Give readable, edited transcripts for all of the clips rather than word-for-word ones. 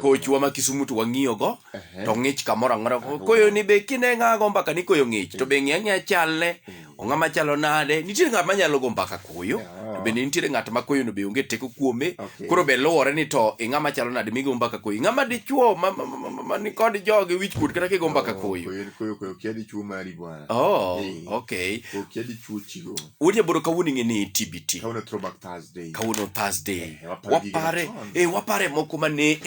Kochwa ma Kisumu to wang'iyo go to ng'ich kamoro ang'ora koyo ni be kine ng'ago mbaka ni koyo ng'ich to be ng'e chalne ong'ama chalo nade nitie ng'at manyalo go mbaka koyo to be nitie ng'at ma koyo no be onge teko kuome koro be luwore ni to ng'ama chalo nade migo mbaka koyo ng'ama dichuo ma ni kod joge wich kut kata kigo mbaka koyo koyo kia dichuo mari bwana okay kia dichuo chigo uje boro kawuono ng'eni TBT kawuono throwback Thursday wapare moko mane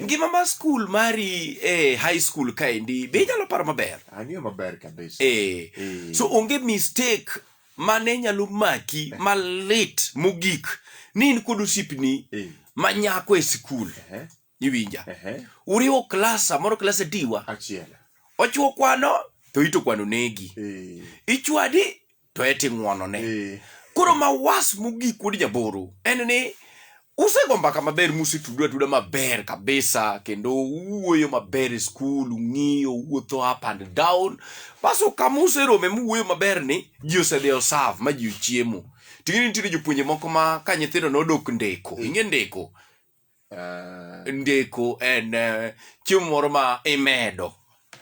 ngima ma school mari high school kaendi be nyalo paro maber aniyo maber kabisa so onge mistake mane nyalo maki malit mogik ni in kod osipni manyako e school iwinja uriwo klasa moro klasa diwa achiel ochuo kwano to ito kwano negi ichwadi to eti ng'wono ne koro mawas mogik kod jaboro en ni usego mbaka maber musitudo maber kabisa kendo uwuoyo maber e school ung'iyo wuotho up and down paso kama userome muwuoyo maber ni ji osedhi oserve ma ji ochiemo ting'eni nitiere jopuonje moko ma ka nyithindo nodok ndeko ing'e ndeko ndeko en chiemo moro ma imedo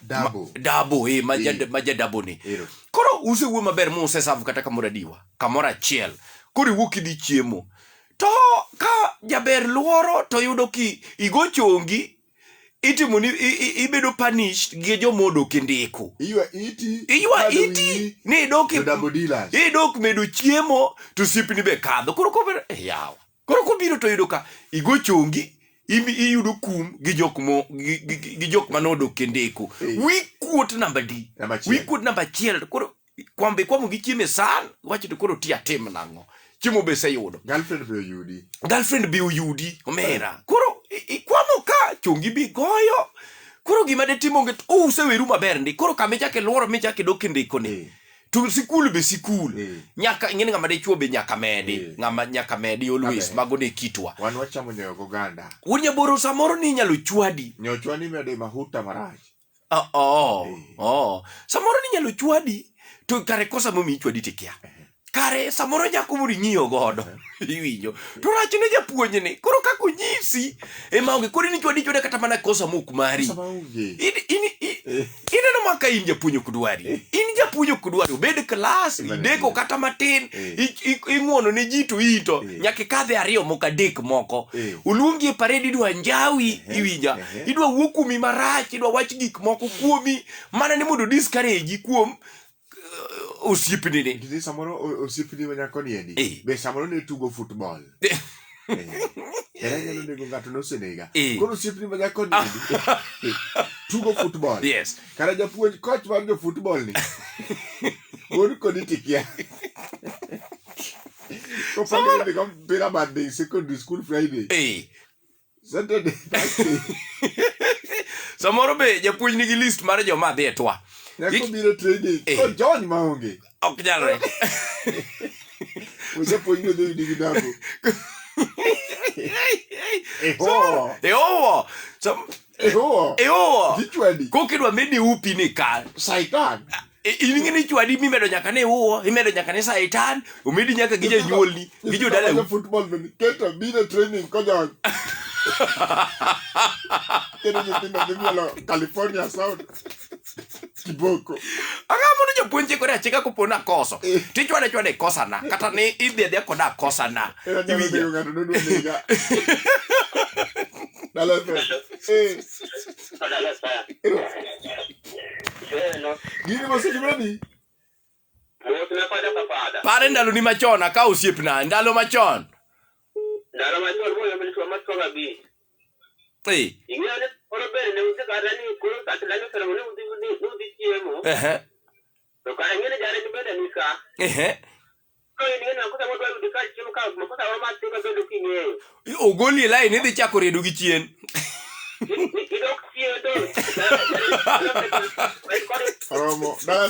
dabo ma jadabo ni koro usewuoyo maber ma useserve kata kamoro adiwa kamoro achiel koro iwuok idhi chiemo to ka jaber luoro to yudo ki igo chongi itimo ni ibedo punished gi jomodo kendeko iywa iti ni idok medo chiemo to sipni be kadho koro ko biro to yudo ka igo chongi iyudo kum gi jok manodo kendeko wikuot namba achiel koro kwamo gi chiemo san wacho to koro ti atim nang'o chiemo be seyudo girlfriend be oyudi omera koro ikwamo ka chongi bi goyo koro gima de timo nget useweru maber ndi koro kama ichake luoro michake dok ndiko ni to sikul be sikul nyaka ing'eni ng'ama dichuo be nyaka medi always mago ne kitwa wan wachamo nyoyo goganda unyaboro samoro ni nyalo chwadi mede mahuta marach samoro ni nyalo chwadi to kare kosa momi chwadi tikia kare samoro nyako mori ng'iyo godo iwinjo to rach ne japuonj ni koro kako nyisi maonge koro ni chwadi kata mana kosa mok mari ineno maka in japuonj ok dwari obed klas ideko kata matin ing'uono ne ji to ito nyaka kadhe ariyo moko adek moko uluongi e paredi idwa njawi iwinja idwa wuo kumi marach idwa wach gik moko kuomi mana ni mondo discourage kuom osiepni ni ndi samoro osiepni manyako ni endi be samoro ne tugo football era nyalo nego ng'ato nosenega koro osiepni manyako ni endi tugo football yes kara japuonj coach mar jo football ni won kodi tikia ko family de kom pera Monday secondary school Friday Saturday samoro be japuonj nigi list mar joma dhi etwa Nyako biro training ko John maonge ok nyalre Uja poingo do digi dabo Dichwadi kokidwa medi upi ni ka Saitan ing'eni chwadi mimedo nyaka ne imedo nyaka ne saitan umedi nyaka gi janyuolni gi jodala football men keto biro training ko John Kero nyithindo dhimielo California South Kiboko Akamono japuonje kore achika kopona koso tichwade kosa na kata ni idhi koda kosa na iwinjo ng'ato nodo nega Gini mosetimani pare ndalo ni machon aka osiepna ndalo machon moyo mlikuwa matoka bi ingene oro bere ne usikata ni kuro katilani sana ne udi chiemo to ka ingene jare ni bere ni ka ko ingene nakuta moto udi ka chiemo ka makuta wa mati ka bedo kinyeyo ogoli lai ni dhi chako redo gi chien idok chien to Romo dala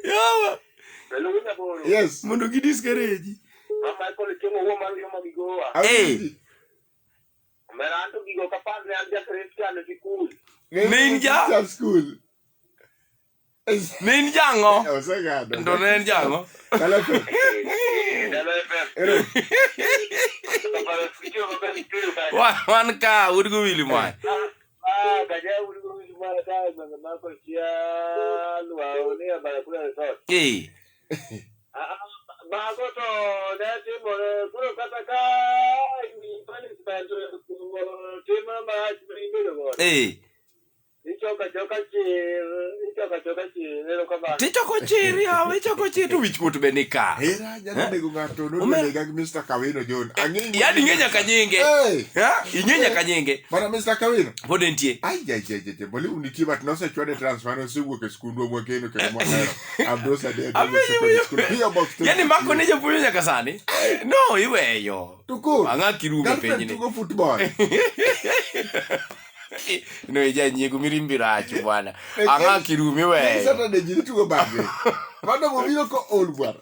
yawa yes mondo gi discourage mama ko le chiemo wo maru yo magigoa Meranto gigo kapag na anja Christian school. Ninja school. Nin jango. Osegado. Ndo nen jango. Dala fe. Wan ka urgu wili mai. Gaja urgu wili mai ka na ko sia luwa ni ba kula resort. Bago to dati mo kuro kataka ni pani spento tema ma chimino go. Ichoka chiri hawe ichoko chiri tu wichkuot be nika. Hera jana nego ngato no nego Mr. Kawino John. Yani ngenya kanyenge. Ha? Ingenya kanyenge. Bana Mr. Kawino. Podentie. Ai boli uniti bat no se chwade transfer no se wuok e skundu mo keno ke mo hero. Abdosa de. Yani mako ne japuonjo nyaka sani. No, iweyo. Tuko. Anga kirume penyi ni. Tuko football. No ija nyego mirimbi rach bwana. Anga kirume we. Sasa de jiri tuko bage. Bado mo biro ko old war.